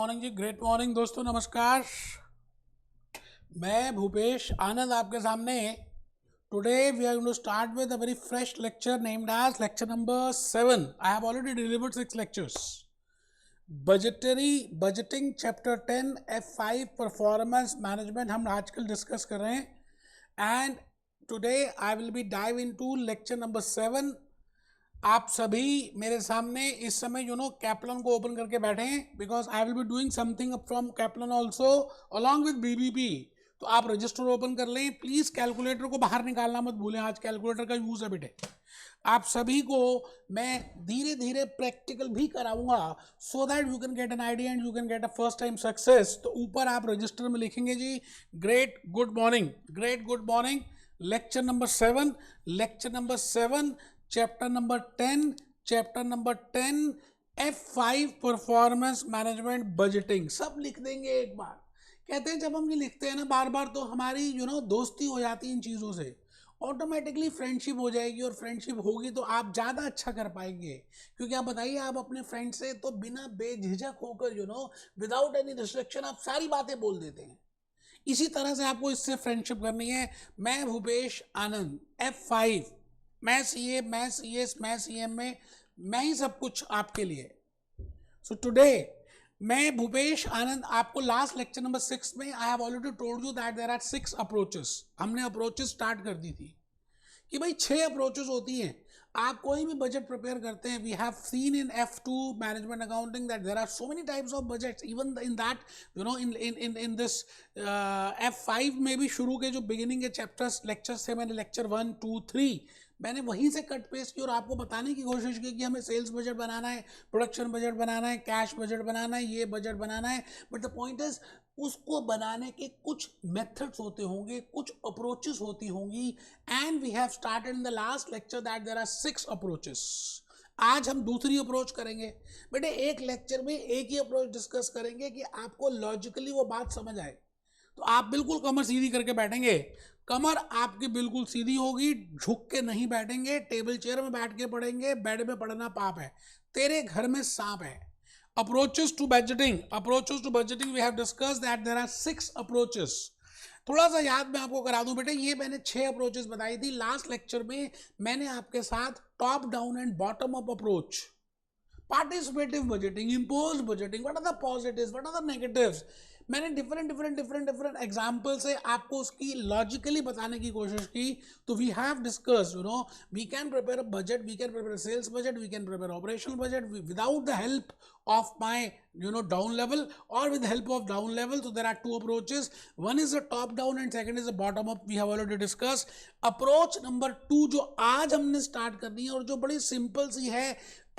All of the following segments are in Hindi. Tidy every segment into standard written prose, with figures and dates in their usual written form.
मॉर्निंग जी, ग्रेट मॉर्निंग दोस्तों, नमस्कार। मैं भूपेश आनंद आपके सामने। Today we are going to start with a very fresh lecture named as lecture number 7. I have already delivered 6 lectures. Budgeting chapter 10 F5 performance management हम आजकल डिस्कस कर रहे हैं। And today I will be dive into lecture number 7. आप सभी मेरे सामने इस समय कैप्लन को ओपन करके बैठे हैं, because I will be doing something from Kaplan also along with BBP. तो आप रजिस्टर ओपन कर लें प्लीज। कैलकुलेटर को बाहर निकालना मत भूलें, आज कैलकुलेटर का यूज है बेटे। आप सभी को मैं धीरे धीरे प्रैक्टिकल भी कराऊंगा so that you can get an idea and you can get a first time success. तो ऊपर आप रजिस्टर में लिखेंगे जी great good morning, great good morning, lecture number 7, lecture number 7, chapter number 10 F5 performance management budgeting. सब लिख देंगे एक बार. कहते हैं जब हम ये लिखते हैं ना बार बार तो हमारी दोस्ती हो जाती है इन चीज़ों से, ऑटोमेटिकली फ्रेंडशिप हो जाएगी, और फ्रेंडशिप होगी तो आप ज़्यादा अच्छा कर पाएंगे. क्योंकि आप बताइए, आप अपने फ्रेंड से तो बिना बेझिझक होकर विदाउट एनी रिस्ट्रिक्शन आप सारी बातें बोल देते हैं. इसी तरह से आपको इससे फ्रेंडशिप करनी है. मैं भूपेश आनंद, F5, मैं सीए, मैं सीएस, मैं सीएम में मैं ही सब कुछ आपके लिए. सो टुडे मैं भूपेश आनंद आपको लास्ट लेक्चर नंबर 6 में I have already told you that there are 6 approaches. हमने अप्रोचेस स्टार्ट कर दी थी कि भाई 6 अप्रोचेस होती हैं. आप कोई भी बजट प्रिपेयर करते हैं, we have seen in F2 management accounting that there are so many types of budgets. Even in that in this F5 में भी शुरू के जो बिगिनिंग के चैप्टर्स लेक्चर्स थे, मैंने लेक्चर 1, 2, 3 मैंने वहीं से कट पेस्ट की और आपको बताने की कोशिश की कि हमें सेल्स बजट बनाना है, प्रोडक्शन बजट बनाना है, कैश बजट बनाना है, ये बजट बनाना है. बट द पॉइंट इज उसको बनाने के कुछ मेथड्स होते होंगे, कुछ अप्रोचेस होती होंगी. And we have started in the last lecture that there are 6 approaches. आज हम दूसरी अप्रोच करेंगे. बेटे एक लेक्चर में एक ही अप्रोच डिस्कस करेंगे कि आपको लॉजिकली वो बात समझ आए. तो आप बिल्कुल कमर सीधी करके बैठेंगे. कमर आपकी बिल्कुल सीधी होगी, झुक के नहीं बैठेंगे. टेबल चेयर में बैठ के पढ़ेंगे, बेड में पढ़ना पाप है, तेरे घर में सांप है. Approaches to budgeting we have discussed that there are 6 approaches. थोड़ा सा याद मैं आपको करा दूं बेटे, ये मैंने 6 अप्रोचेस बताई थी लास्ट लेक्चर में. मैंने आपके साथ top down and bottom up approach, participative budgeting, impose budgeting, what are the positives, what are the negatives, मैंने डिफरेंट एग्जाम्पल से आपको उसकी लॉजिकली बताने की कोशिश की. तो we have discuss we can prepare a budget, we can prepare sales budget, we can prepare operational budget without the help of my down level or with the help of down level. So there are 2 approaches. One is a top down and second is a bottom up. We have already discussed. Approach number 2 जो आज हमने स्टार्ट करनी है और जो बड़ी सिंपल सी है,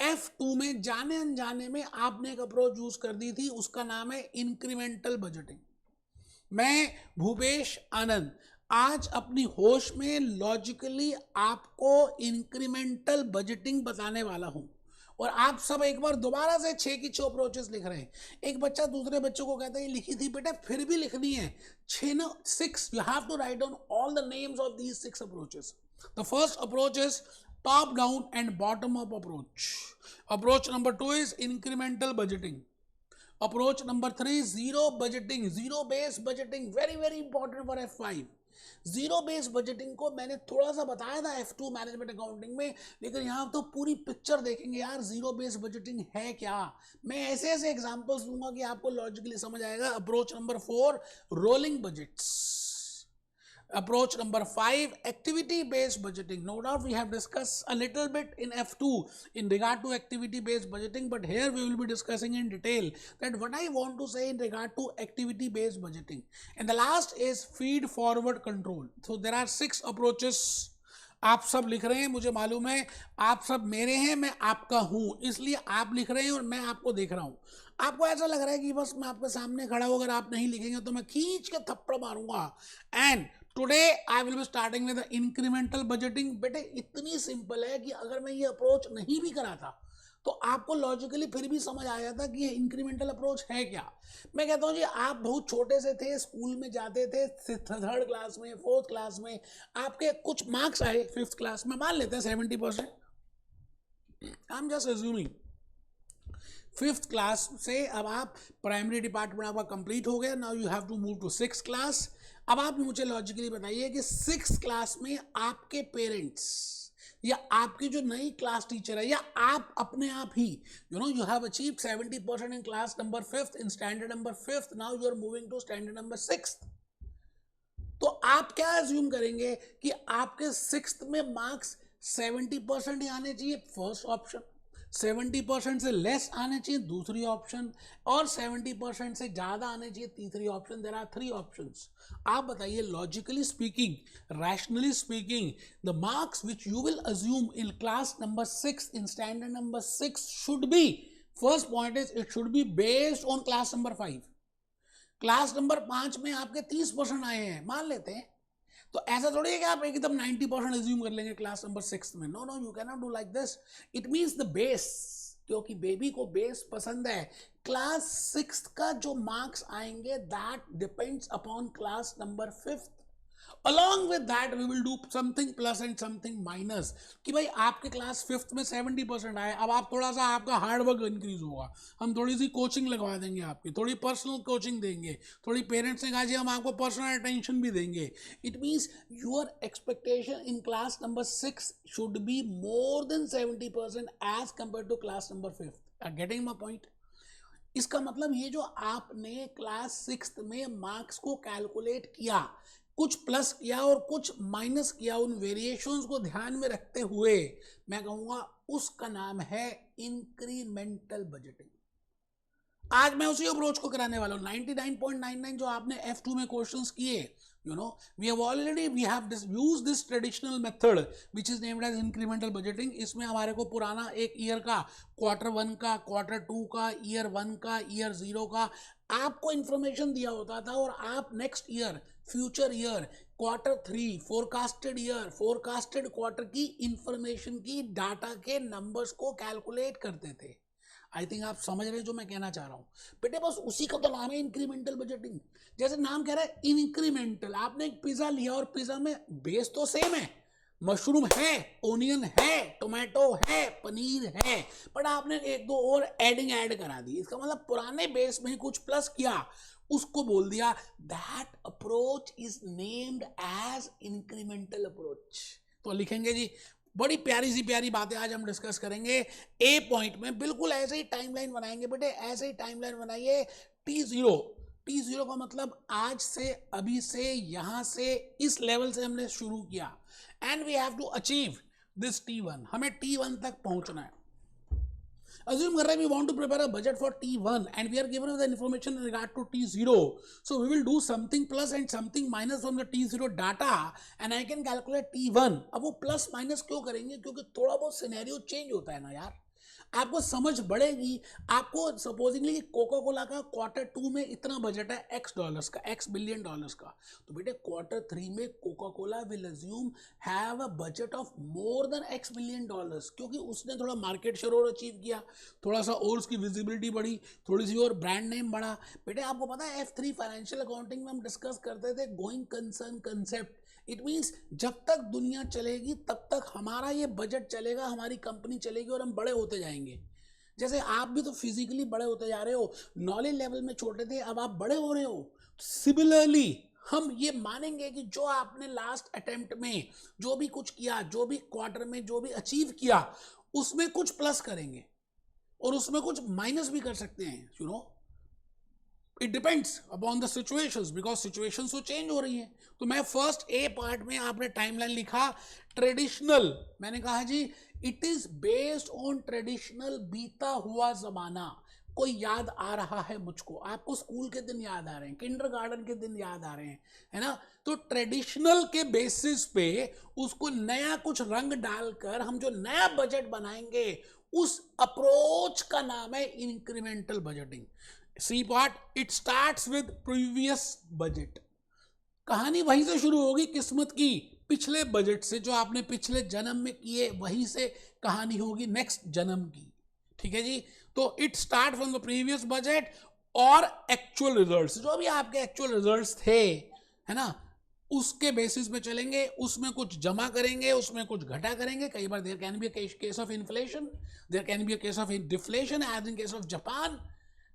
F2 में जाने अनजाने में आपने एक अप्रोच यूज कर दी थी, उसका नाम है इंक्रीमेंटल बजटिंग. मैं भूपेश आनंद आज अपनी होश में लॉजिकली आपको इंक्रीमेंटल बजटिंग बताने वाला हूं. और आप सब एक बार दोबारा से 6 की 6 अप्रोचेस लिख रहे हैं. एक बच्चा दूसरे बच्चों को कहता है ये लिखी थी बेटा, फिर भी लिखनी है 6. You have to write down all the names of these 6 approaches. The first approach is top down and bottom up approach. Approach number 2 is incremental budgeting. Approach number 3 zero budgeting, zero base budgeting, very very important for F5. Zero base budgeting को मैंने थोड़ा सा बताया था F2 मैनेजमेंट अकाउंटिंग में, लेकिन यहाँ तो पूरी पिक्चर देखेंगे यार जीरो बेस बजटिंग है क्या. मैं ऐसे ऐसे एग्जांपल्स दूंगा कि आपको लॉजिकली समझ आएगा. Approach number 4 rolling budgets. Approach number 5 activity based budgeting. No doubt we have discussed a little bit in F2 in regard to activity based budgeting, but here we will be discussing in detail that what I want to say in regard to activity based budgeting. And the last is feed forward control. So there are 6 approaches. आप सब लिख रहे हैं, मुझे मालूम है आप सब मेरे हैं, मैं आपका हूं, इसलिए आप लिख रहे हैं और मैं आपको देख रहा हूं. आपको ऐसा लग रहा है कि बस मैं आपके सामने खड़ा हूं, अगर आप नहीं लिखेंगे तो मैं खींच के थप्पड़ मारूंगा. And today I will be starting with incremental budgeting. बेटे इतनी सिंपल है कि अगर मैं ये अप्रोच नहीं भी कराता तो आपको लॉजिकली फिर भी समझ आ जाता कि ये इंक्रीमेंटल अप्रोच है क्या. मैं कहता हूँ जी, आप बहुत छोटे से थे, स्कूल में जाते थे, 3rd क्लास में, 4th क्लास में आपके कुछ मार्क्स आए, 5th क्लास में मान लेते हैं 70%, I am just assuming. 5th class से अब आप प्राइमरी डिपार्टमेंट आपका कंप्लीट हो गया, now you have to move to 6th class. अब आप मुझे लॉजिकली बताइए कि 6th क्लास में आपके पेरेंट्स या आपकी जो नई क्लास टीचर है या आप अपने आप ही you have achieved 70% in class number 5th in standard number 5th, now you are moving to standard number 6th। तो आप क्या अज्यूम करेंगे कि आपके 6th में मार्क्स 70% ही आने चाहिए, फर्स्ट ऑप्शन, 70% से लेस आने चाहिए दूसरी ऑप्शन, और 70% से ज्यादा आने चाहिए तीसरी ऑप्शन। There are 3 options. आप बताइए logically speaking, rationally speaking, the marks which you will assume in class number 6 in standard number 6 should B, first point is it should be based on class number 5। Class number 5 में आपके 30% आए हैं मान लेते हैं, तो ऐसा थोड़ी है कि आप एकदम 90% अज्यूम कर लेंगे क्लास नंबर 6 में। No no, you can not do like this. It means the base, क्योंकि बेबी को बेस पसंद है। क्लास 6 का जो मार्क्स आएंगे that depends upon class number 5th। Along with that we will do something plus and something minus कि भाई आपके क्लास 5th में 70% आए, अब आप थोड़ा सा आपका हार्डवर्क इंक्रीज होगा, हम थोड़ी सी कोचिंग लगवा देंगे आपकी, थोड़ी पर्सनल कोचिंग देंगे, थोड़ी पेरेंट्स ने कहा जी हम आपको पर्सनल अटेंशन भी देंगे। It means your expectation in class number 6 should be more than 70% as compare to class number 5th। Getting my point? इसका मतलब ये जो आपने क्लास 6th में मार्क्स को कैलकुलेट किया, कुछ प्लस किया और कुछ माइनस किया, उन वेरिएशंस को ध्यान में रखते हुए मैं कहूंगा उसका नाम है इंक्रीमेंटल बजटिंग। आज मैं उसी अप्रोच को कराने वाला हूं। 99.99 जो आपने F2 में क्वेश्चंस किए, we have used this traditional method which is named as incremental budgeting। इसमें हमारे को पुराना एक ईयर का, Q1 का, Q2 का, ईयर 1 का, ईयर 0 का आपको इंफॉर्मेशन दिया होता था, और आप next year, future year, Q3, forecasted year, forecasted quarter की इंफॉर्मेशन की डाटा के नंबर्स को कैलकुलेट करते थे। आई थिंक आप समझ रहे हैं जो मैं कहना चाह रहा हूं बेटे, बस उसी का तो नाम है इंक्रीमेंटल बजटिंग। जैसे नाम कह रहा है इंक्रीमेंटल, आपने एक पिज्जा लिया और पिज्जा में बेस तो सेम है, मशरूम है, ओनियन है, टोमेटो है, पनीर है, बट आपने एक दो और ऐड करा दी। इसका मतलब पुराने बेस में कुछ प्लस किया, उसको बोल दिया that approach is named as incremental approach. तो लिखेंगे जी, बड़ी प्यारी सी प्यारी बातें आज हम डिस्कस करेंगे। ए पॉइंट में बिल्कुल ऐसे ही टाइमलाइन बनाएंगे बेटे, ऐसे ही टाइमलाइन बनाइए। T0 का मतलब आज से, अभी से, यहां से, इस लेवल से हमने शुरू किया, and we have to achieve this T1। हमें T1 तक पहुंचना है। Assume कर रहे हैं we want to prepare a budget for T1 and we are given the information in regard to T0. So we will do something plus and something minus from the T0 data and I can calculate T1। अब वो प्लस माइनस क्यों करेंगे? क्योंकि थोड़ा बहुत सिनेरियो चेंज होता है ना यार, आपको समझ बढ़ेगी। आपको सपोजिंगली कोका कोला का Q2 में इतना बजट है $X का, $X बिलियन का, तो बेटे Q3 में Coca Cola will assume have a budget of more than $X billion, क्योंकि उसने थोड़ा मार्केट शेयर और अचीव किया, थोड़ा सा और उसकी विजिबिलिटी बढ़ी, थोड़ी सी और ब्रांड नेम बढ़ा। बेटे आपको पता है F3 फाइनेंशियल अकाउंटिंग में हम डिस्कस करते थे going concern concept. It means जब तक दुनिया चलेगी तब तक हमारा ये बजट चलेगा, हमारी कंपनी चलेगी और हम बड़े होते जाएंगे। जैसे आप भी तो फिजिकली बड़े होते जा रहे हो, नॉलेज लेवल में छोटे थे, अब आप बड़े हो रहे हो। सिमिलरली हम ये मानेंगे कि जो आपने लास्ट अटेम्प्ट में जो भी कुछ किया, जो भी क्वार्टर में जो भी अचीव किया, उसमें कुछ प्लस करेंगे और उसमें कुछ माइनस भी कर सकते हैं। It depends upon the situations, because situations तो चेंज हो रही हैं। तो मैं फर्स्ट ए पार्ट में आपने टाइमलाइन लिखा ट्रेडिशनल, मैंने कहा जी it is based on traditional, बीता हुआ जमाना। कोई याद आ रहा है मुझको, आपको स्कूल के दिन याद आ रहे हैं, किंडरगार्टन के दिन याद आ रहे हैं, है ना? तो ट्रेडिशनल के बेसिस पे उसको नया कुछ रंग डालकर हम जो नया बजट बनाएंगे, उस अप्रोच का नाम है incremental budgeting. C part, it starts with previous budget. कहानी वहीं से शुरू होगी किस्मत की, पिछले बजट से, जो आपने पिछले जन्म में किए वहीं से कहानी होगी नेक्स्ट जन्म की। ठीक है जी? तो it start from the previous budget और एक्चुअल रिजल्ट्स, जो भी आपके एक्चुअल रिजल्ट्स थे, है ना, उसके बेसिस पे चलेंगे, उसमें कुछ जमा करेंगे, उसमें कुछ घटा करेंगे. कई बार there can be a case of inflation, there can be a case of deflation as in case of Japan.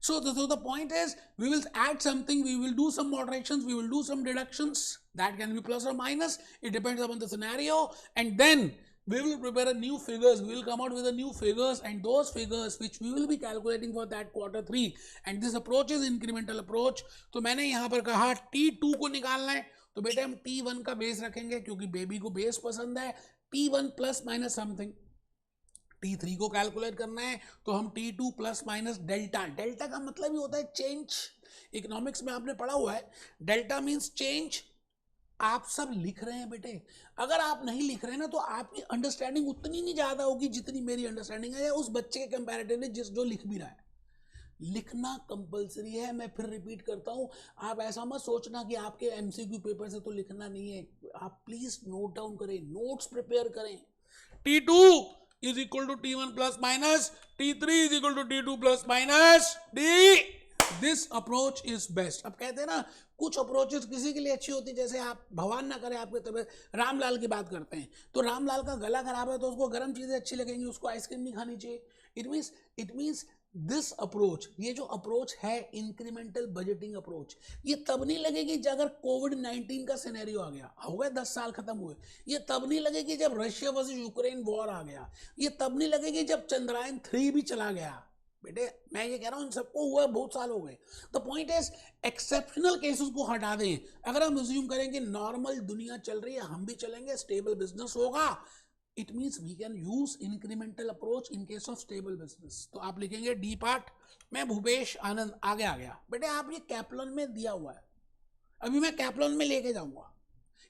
So the point is, we will add something, we will do some moderations, we will do some deductions. That can be plus or minus. It depends upon the scenario. And then we will prepare a new figures. We will come out with a new figures, and those figures which we will be calculating for that quarter 3. And this approach is incremental approach. तो मैंने यहाँ पर कहा T2 को निकालना है, तो बेटे हम T1 का बेस रखेंगे क्योंकि बेबी को बेस पसंद है. T1 plus minus something. T3 को कैलकुलेट करना है तो हम T2 plus minus delta. Delta का मतलब ही होता है चेंज. इकोनॉमिक्स में आपने पढ़ा हुआ है, डेल्टा मीन्स चेंज. आप सब लिख रहे हैं बेटे, अगर आप नहीं लिख रहे हैं ना तो आपकी अंडरस्टैंडिंग उतनी नहीं ज़्यादा होगी जितनी मेरी अंडरस्टैंडिंग है या उस बच्चे के कंपैरेटिवली जो लिख भी रहा है. लिखना कंपलसरी है. मैं फिर रिपीट करता हूं, आप ऐसा मत सोचना कि आपके एमसीक्यू पेपर से तो लिखना नहीं है. आप प्लीज नोट डाउन करें, नोट्स प्रिपेयर करें. T2 is equal to T1 plus minus, T3 is equal to T2 plus minus D. This approach is best. अब कहते हैं ना कुछ अप्रोचेस किसी के लिए अच्छी होती है, जैसे आप भगवान ना करे आपके तबियत, रामलाल की बात करते हैं तो रामलाल का गला खराब है तो उसको गर्म चीजें अच्छी लगेंगी, उसको आइसक्रीम नहीं खानी चाहिए. इट मीन्स दिस अप्रोच, ये जो अप्रोच है इंक्रीमेंटल बजटिंग अप्रोच, ये तब नहीं लगेगी जब अगर कोविड-19 का सिनेरियो आ गया, हो गए 10 साल खत्म हुए. ये तब नहीं लगेगी जब रशिया वर्सेस यूक्रेन वॉर आ गया. ये तब नहीं लगेगी जब चंद्रयान 3 भी चला गया. बेटे मैं ये कह रहा हूँ इन सबको हुआ बहुत साल हो गए. The point is exceptional cases को हटा दें. अगर हम अज्यूम करें कि नॉर्मल दुनिया चल रही है, हम भी चलेंगे, स्टेबल बिजनेस होगा, it means we can use incremental approach in case of stable business. तो आप लिखेंगे डी पार्ट. मैं भूपेश आनंद आगे आ गया. बेटे आप ये कैप्लन में दिया हुआ है, अभी मैं कैप्लन में लेके जाऊंगा.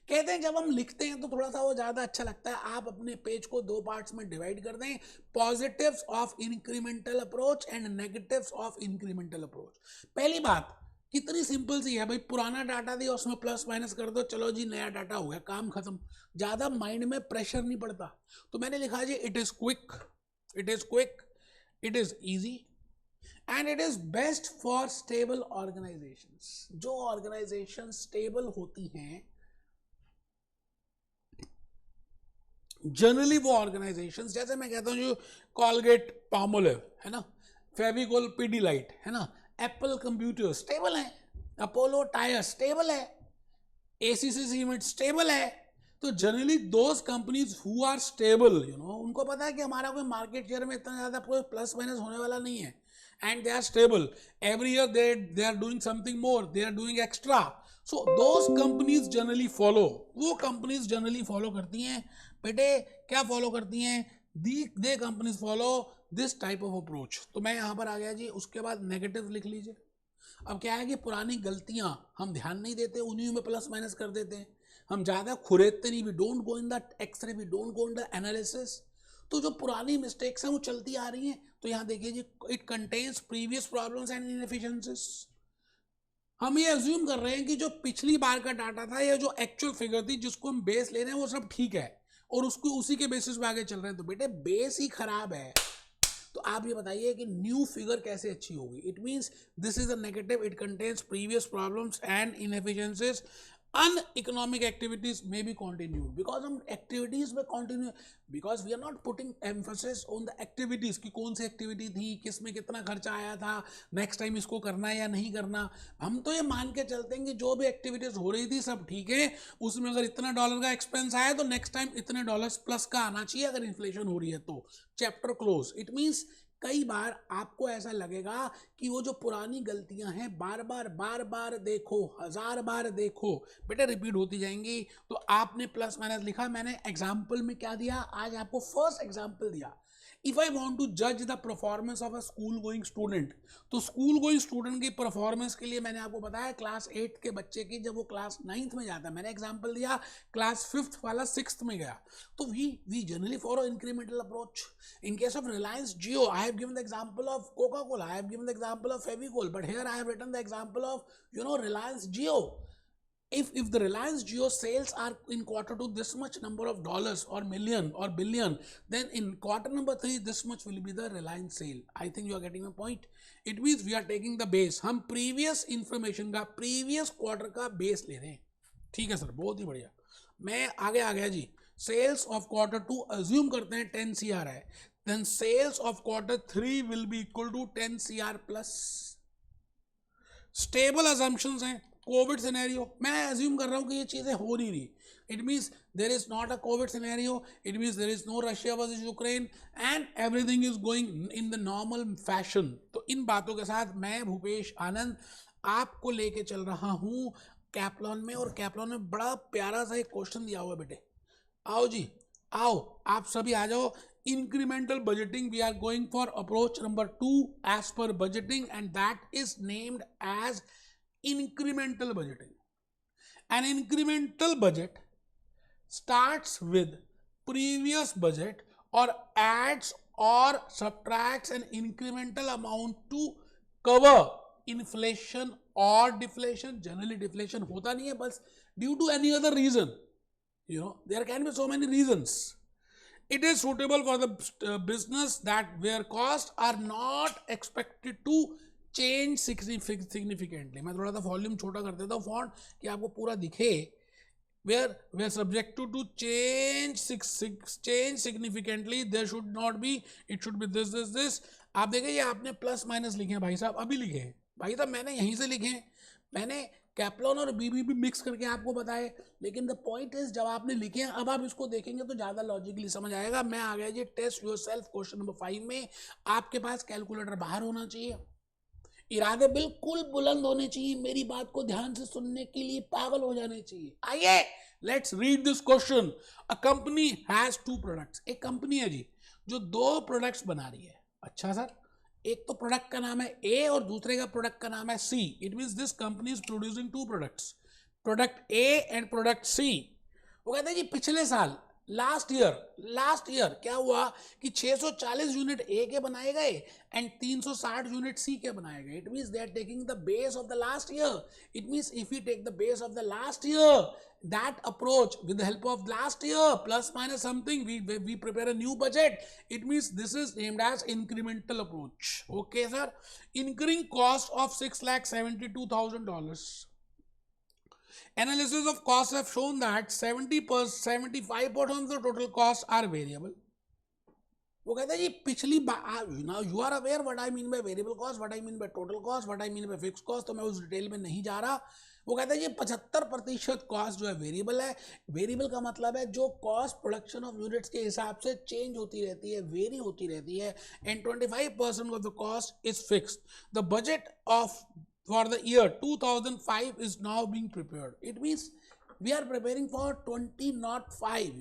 कहते हैं जब हम लिखते हैं तो थोड़ा सा वो ज़्यादा अच्छा लगता है. आप अपने पेज को 2 पार्ट्स में डिवाइड कर दें, positives of incremental approach and negatives of incremental approach. पहली बात कितनी सिंपल सी है भाई, पुराना डाटा दिया उसमें प्लस माइनस कर दो, चलो जी नया डाटा हो गया, काम खत्म. ज़्यादा माइंड में प्रेशर नहीं पड़ता. तो मैंने लिखा जी it is quick, it is quick, it is easy and it is best for stable organisations. जो ऑर्गेनाइजेशन स्टेबल होती हैं जनरली वो ऑर्गेनाइजेशंस, जैसे मैं कहता हूँ जो कॉलगेट पामोलिव है ना, फेविकोल पीडीलाइट है ना, एप्पल कंप्यूटर स्टेबल है, अपोलो टायर स्टेबल है, एसीसी सीमेंट स्टेबल है. तो generally those companies who are stable, you know, उनको पता है कि हमारा कोई मार्केट शेयर में इतना ज़्यादा कोई प्लस माइनस होने वाला नहीं है, and they are stable. Every year they are doing something more, they are doing extra. So those companies generally follow, वो कंपनीज जनरली फॉलो करती हैं बेटे, क्या फॉलो करती हैं, they companies follow this type of approach. तो मैं यहाँ पर आ गया जी. उसके बाद नेगेटिव लिख लीजिए. अब क्या है कि पुरानी गलतियाँ हम ध्यान नहीं देते, उन्हीं में प्लस माइनस कर देते हैं. हम ज़्यादा खुरेदते नहीं, we don't go in the x-ray, we don't go in the analysis. तो जो पुरानी मिस्टेक्स हैं वो चलती आ रही हैं. तो यहाँ देखिए जी, it contains previous problems and inefficiencies. हम ये अज्यूम कर रहे हैं कि जो पिछली बार का डाटा था या जो एक्चुअल फिगर थी जिसको हम बेस ले रहे हैं वो सब ठीक है और उसको उसी के बेसिस पे आगे चल रहे हैं. तो बेटे बेस ही खराब है. तो आप ये बताइए कि न्यू फिगर कैसे अच्छी होगी. It means this is a negative, it contains previous problems and inefficiencies. Uneconomic activities में भी कंटिन्यू, बिकॉज हम एक्टिविटीज में continue, because we are not putting emphasis on the activities कि कौन सी एक्टिविटी थी, किस में कितना खर्चा आया था, नेक्स्ट टाइम इसको करना है या नहीं करना. हम तो ये मान के चलते हैं कि जो भी एक्टिविटीज हो रही थी सब ठीक है, उसमें अगर इतना डॉलर का एक्सपेंस आया तो नेक्स्ट टाइम इतने डॉलर्स प्लस का आना चाहिए अगर इन्फ्लेशन हो रही है तो. Chapter close. इट मीन्स कई बार आपको ऐसा लगेगा कि वो जो पुरानी गलतियां हैं बार बार देखो, 1000 बार देखो, बेटा रिपीट होती जाएंगी. तो आपने प्लस माइनस लिखा, मैंने एग्जाम्पल में क्या दिया, आज आपको फर्स्ट एग्जाम्पल दिया. इफ आई वॉन्ट टू जज the performance of a school going student, तो स्कूल गोइंग स्टूडेंट की परफॉर्मेंस के लिए मैंने आपको बताया क्लास 8 के बच्चे की जब वो क्लास 9th में जाता है, मैंने एग्जाम्पल दिया क्लास 5th वाला 6th में गया. तो we generally follow incremental approach. In case of Reliance Jio, I have given the example of Coca-Cola, I have given the example of Fevicol, but here I have written the example of, you know, Reliance Jio. If the Reliance Jio sales are in quarter 2 this much number of dollars or million or billion, then in quarter number 3 this much will be the Reliance sale. I think you are getting my point. It means we are taking the base. हम previous information का previous quarter का base ले रहे हैं. ठीक है सर, बहुत ही बढ़िया। मैं आगे आ गया जी। सेल्स ऑफ क्वार्टर 2 अज्यूम करते हैं 10 CR है, then sales of quarter 3 will be equal to 10 CR plus. Stable assumptions हैं, कोविड सिनेरियो मैं अज्यूम कर रहा हूं कि ये चीजें हो नहीं रही, it means there is not a covid scenario, it means there is no Russia versus Ukraine and everything is going in the normal fashion. तो इन बातों के साथ मैं भूपेश आनंद आपको लेके चल रहा हूं कैप्लॉन में, और कैप्लॉन में बड़ा प्यारा सा एक क्वेश्चन दिया हुआ है बेटे। आओ जी, आओ आप सभी आ जाओ। Incremental budgeting, we are going for approach number 2 as per budgeting, and that is named as incremental budgeting. An incremental budget starts with previous budget or adds or subtracts an incremental amount to cover inflation or deflation. Generally deflation होता नहीं है, बस due to any other reason, there can be so many reasons. It is suitable for the business that where costs are not expected to change significantly. मैं थोड़ा सा वॉल्यूम छोटा कर देता हूँ फॉन्ट कि आपको पूरा दिखे। where subjected to change significantly, there should not be, it should be this. आप देखें ये आपने प्लस माइनस लिखे हैं भाई साहब, अभी लिखे हैं भाई साहब, मैंने यहीं से लिखे हैं, मैंने कैप्लॉन और बीबीबी मिक्स करके आपको बताए, लेकिन द पॉइंट इज जब आपने लिखे हैं, अब आप इसको देखेंगे तो ज्यादा लॉजिकली समझ आएगा। मैं आ गया जी टेस्ट योरसेल्फ क्वेश्चन नंबर 5 में। आपके पास कैलकुलेटर बाहर होना चाहिए, इरादे बिल्कुल बुलंद होने चाहिए, मेरी बात को ध्यान से सुनने के लिए पागल हो जाने चाहिए। आइए let's read this question. A company has 2 products. एक कंपनी है जी जो 2 प्रोडक्ट्स बना रही है। अच्छा सर, एक तो प्रोडक्ट का नाम है ए और दूसरे का प्रोडक्ट का नाम है C. It means this company is producing 2 products, product A and product C. वो कहते हैं जी पिछले साल लास्ट ईयर क्या हुआ कि 640 यूनिट ए के बनाए गए एंड 360 यूनिट सी के बनाए गए। It means they are taking the base of the last year. It means if you take the base of the last year, that approach with the help of last year plus minus something, we prepare a new budget. It means this is named as incremental approach. Okay sir, incurring cost of $6,72,000. Analysis of costs have shown that 75% of the total costs are variable. वो कहते हैं जी पिछली बार, you are aware what I mean by variable cost, what I mean by total cost, what I mean by fix cost, तो मैं उस डिटेल में नहीं जा रहा। वो कहते हैं जी 75% कॉस्ट जो है वेरिएबल है। वेरिएबल का मतलब है जो कॉस्ट प्रोडक्शन ऑफ यूनिट्स के हिसाब से चेंज होती रहती है, वेरी होती रहती है, and 25% of the cost is fixed. The budget of for the year 2005 is now being prepared. It means we are preparing for 2005,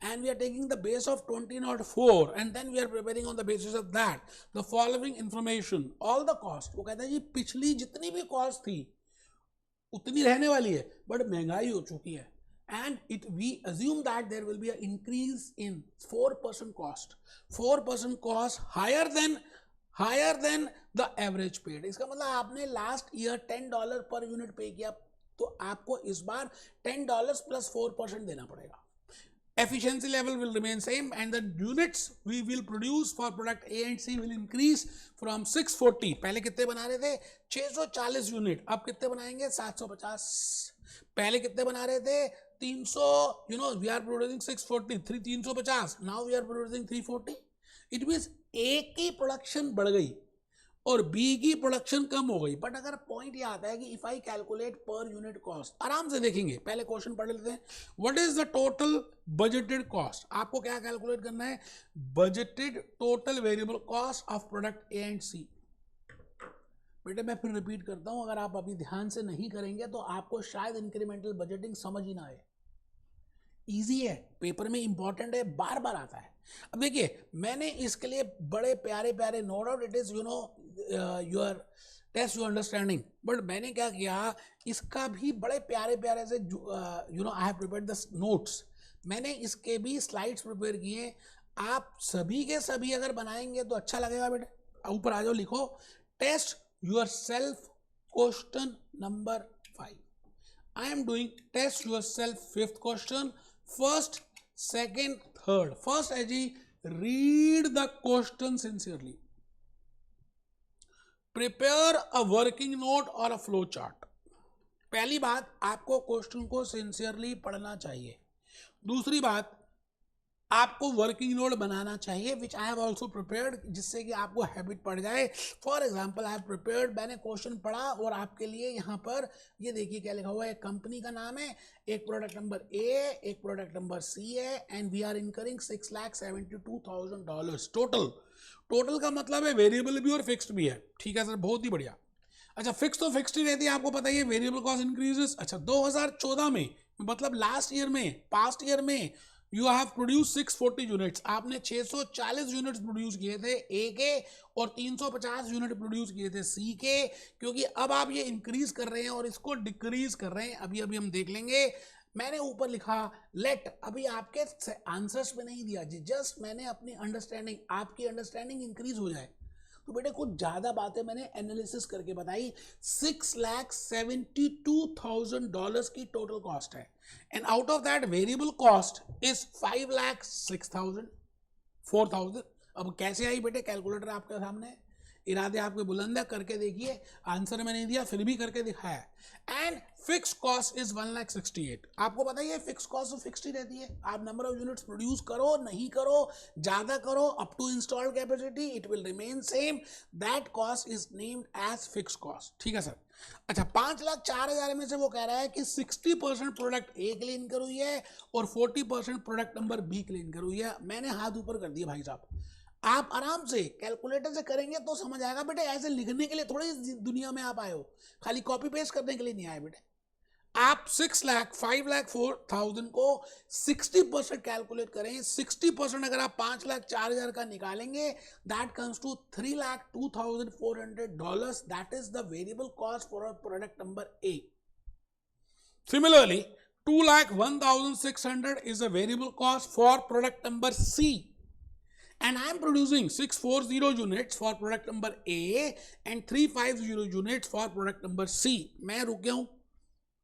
and we are taking the base of 2004 and then we are preparing on the basis of that the following information, all the cost। वो कहता है जी पिछली जितनी भी कॉस्ट थी उतनी रहने वाली है, बट महंगाई हो चुकी है, and we assume that there will be an increase in 4% cost, 4% cost higher than the average paid। इसका मतलब आपने लास्ट ईयर $10 पर यूनिट पे किया, तो आपको इस बार $10 प्लस 4% देना पड़ेगा। Efficiency level will remain same and the units we will produce for product A and C will increase from 640, पहले कितने बना रहे थे 640 यूनिट, अब कितने बनाएंगे 750। पहले कितने बना रहे थे 300, we are producing 640, 350, now we are producing 340। It means A की प्रोडक्शन बढ़ गई और बी की प्रोडक्शन कम हो गई, बट अगर पॉइंट ये आता है कि if I calculate per unit cost, आराम से देखेंगे, पहले क्वेश्चन पढ़ लेते हैं। What is the total budgeted cost? आपको क्या कैलकुलेट करना है? Budgeted total variable cost of product A and C. बेटे मैं फिर रिपीट करता हूं, अगर आप अभी ध्यान से नहीं करेंगे तो आपको शायद इंक्रीमेंटल बजटिंग समझ ही ना आए। ईजी है, पेपर में इंपॉर्टेंट है, बार बार आता है। अब देखिए मैंने इसके लिए बड़े प्यारे प्यारे, no doubt it is your test your understanding, but मैंने क्या किया इसका भी बड़े प्यारे प्यारे से I have prepared the notes, मैंने इसके भी स्लाइड्स प्रिपेयर किए। आप सभी के सभी अगर बनाएंगे तो अच्छा लगेगा। बेटे ऊपर आ जाओ, लिखो test yourself question number 5। I am doing test yourself 5th question, first second third. First है जी read the question sincerely, prepare a working note और अ फ्लो चार्ट। पहली बात, आपको क्वेश्चन को सिंसियरली पढ़ना चाहिए। दूसरी बात, आपको वर्किंग नोट बनाना चाहिए, विच आई हैव ऑल्सो प्रिपेयर्ड, जिससे कि आपको हैबिट पड़ जाए। For example I have prepared, मैंने क्वेश्चन पढ़ा और आपके लिए यहाँ पर ये देखिए क्या लिखा हुआ है, एक कंपनी का नाम है, एक प्रोडक्ट नंबर ए, एक प्रोडक्ट नंबर सी है, and we are incurring $6,72,000 total. Total का मतलब है वेरिएबल भी और फिक्स्ड भी है। ठीक है सर, बहुत ही बढ़िया। अच्छा, फिक्स तो फिक्स्ड ही रहती है, आपको पता ही है। Variable cost increases. अच्छा, 2014 में, मतलब लास्ट ईयर में, पास्ट ईयर में, यू हैव प्रोड्यूस 640 यूनिट्स, आपने 640 यूनिट्स प्रोड्यूस किए थे ए के और 350 यूनिट प्रोड्यूस किए थे सी के, क्योंकि अब आप ये इंक्रीज कर रहे हैं और इसको डिक्रीज कर रहे हैं। अभी अभी हम देख लेंगे। मैंने ऊपर लिखा लेट, अभी आपके आंसर्स पे नहीं दिया जी, जस्ट मैंने अपनी अंडरस्टैंडिंग, आपकी अंडरस्टैंडिंग इंक्रीज हो जाए। तो बेटे कुछ ज्यादा बातें मैंने एनालिसिस करके बताई। $6,72,000 की टोटल कॉस्ट है, and out of that variable cost is 5,06,000 अब कैसे आई बेटे, कैलकुलेटर आपके सामने, इरादे आपके बुलंद है, करके देखिए। आंसर में नहीं दिया फिर भी करके दिखाया। And fix cost is 1,68,000। आपको पता ही है फिक्स कॉस्ट तो फिक्स्ड ही रहती है। आप नंबर ऑफ यूनिट्स प्रोड्यूस करो, नहीं करो, ज्यादा करो, up to installed capacity, it will remain same. That cost is named as fix cost. ठीक है सर। अच्छा, 5,04,000 में से वो कह रहा है कि 60% प्रोडक्ट ए के लिए इनकर हुई है और 40% प्रोडक्ट नंबर बी के लिए इनकर हुई है। मैंने हाथ ऊपर कर दिया भाई साहब, आप आराम से कैलकुलेटर से करेंगे तो समझ आएगा बेटे। ऐसे लिखने के लिए थोड़ी दुनिया में आप आए हो, खाली कॉपी पेस्ट करने के लिए नहीं आए बेटे। आप 5,04,000 को 60% कैलकुलेट करें। 60% अगर आप 5,04,000 का निकालेंगे, that comes to $3,02,400। That is the variable cost for product number A. Similarly 2,01,600 is a variable cost for product number C, and I am producing 640 units for product number A and 350 units for product number C। मैं रुक गया हूं,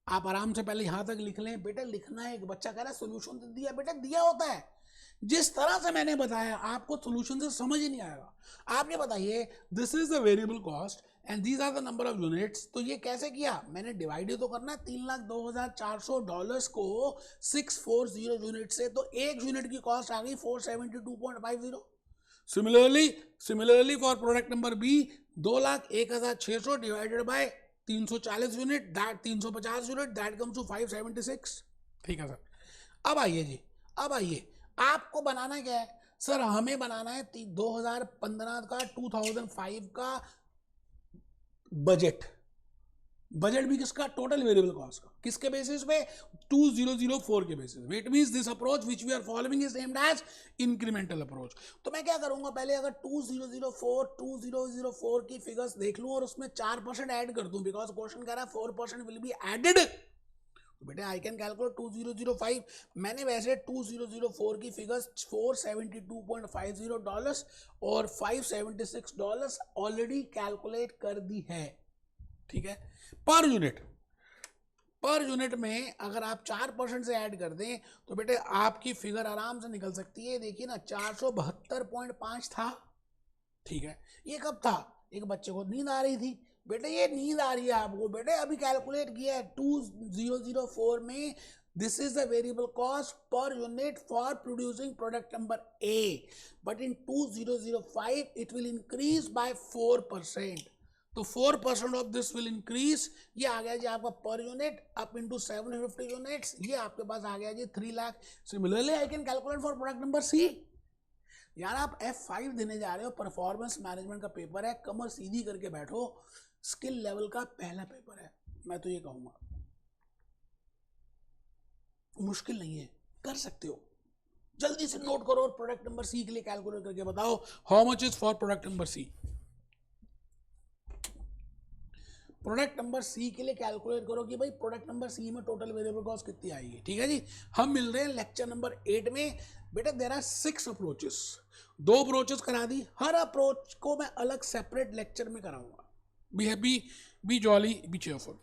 आप आराम से पहले यहां तक लिख लें। बेटा लिखना है, एक बच्चा कह रहा है सोल्यूशन तो दिया, बेटा दिया होता है। जिस तरह से मैंने बताया आपको सोल्यूशन से समझ ही नहीं आएगा। आप ये बताइए, this is the variable cost and these are the number of units. तो ये कैसे किया, मैंने डिवाइड ही तो करना है। $3,02,400 को 640 यूनिट से, तो एक यूनिट की कॉस्ट आ गई 472.50। Similarly for product number B, 2,01,600 divided by 340 unit, that 350 unit, that comes to 576। ठीक है सर। अब आइए जी, अब आइए, आपको बनाना क्या है सर, हमें बनाना है 2015 का 2005 का बजट। बजट भी किसका, टोटल वेरिएबल कॉस्ट का। किसके बेसिस पे, 2004 के बेसिस पे। It means this approach which we are following is named as incremental approach. तो मैं क्या करूंगा, पहले अगर 2004 की फिगर्स देख लूं और उसमें 4% ऐड कर दूं, बिकॉज क्वेश्चन कह रहा है 4% विल बी एडेड। तो बेटे आई कैन कैलकुलेट 2005। मैंने वैसे 2004 की फिगर्स $472.50 और $576 ऑलरेडी कैलकुलेट कर दी है। ठीक है, पर यूनिट में अगर आप 4% से ऐड कर दें तो बेटे आपकी फिगर आराम से निकल सकती है। देखिए ना, 472.5 था। ठीक है, ये कब था, एक बच्चे को नींद आ रही थी। बेटे ये नींद आ रही है आपको, बेटे अभी कैलकुलेट किया है 2004 में। This is the variable cost per unit for producing product number A, but in 2005 it will increase by 4%। तो 4% ऑफ दिस विल इंक्रीज। ये आ गया जी आपका per unit up into 750 units. ये आपके पास आ गया जी 3 lakh. Similarly I can calculate for product number C. यार आप F5 देने जा रहे हो, परफॉर्मेंस मैनेजमेंट का पेपर है, कमर सीधी करके बैठो, स्किल लेवल का पहला पेपर है। मैं तो ये कहूंगा मुश्किल नहीं है, कर सकते हो। जल्दी से नोट करो और प्रोडक्ट नंबर सी के लिए कैलकुलेट करके बताओ how much is for product number C. Product number C के लिए कैलकुलेट करो कि भाई प्रोडक्ट नंबर सी में टोटल वेरिएबल कॉस्ट कितनी आएगी। ठीक है जी, हम मिल रहे हैं लेक्चर नंबर 8 में। बेटा देयर आर 6 अप्रोचेस, 2 अप्रोचेस करा दी। हर अप्रोच को मैं अलग सेपरेट लेक्चर में कराऊंगा। Be happy, B jolly, B cheerful.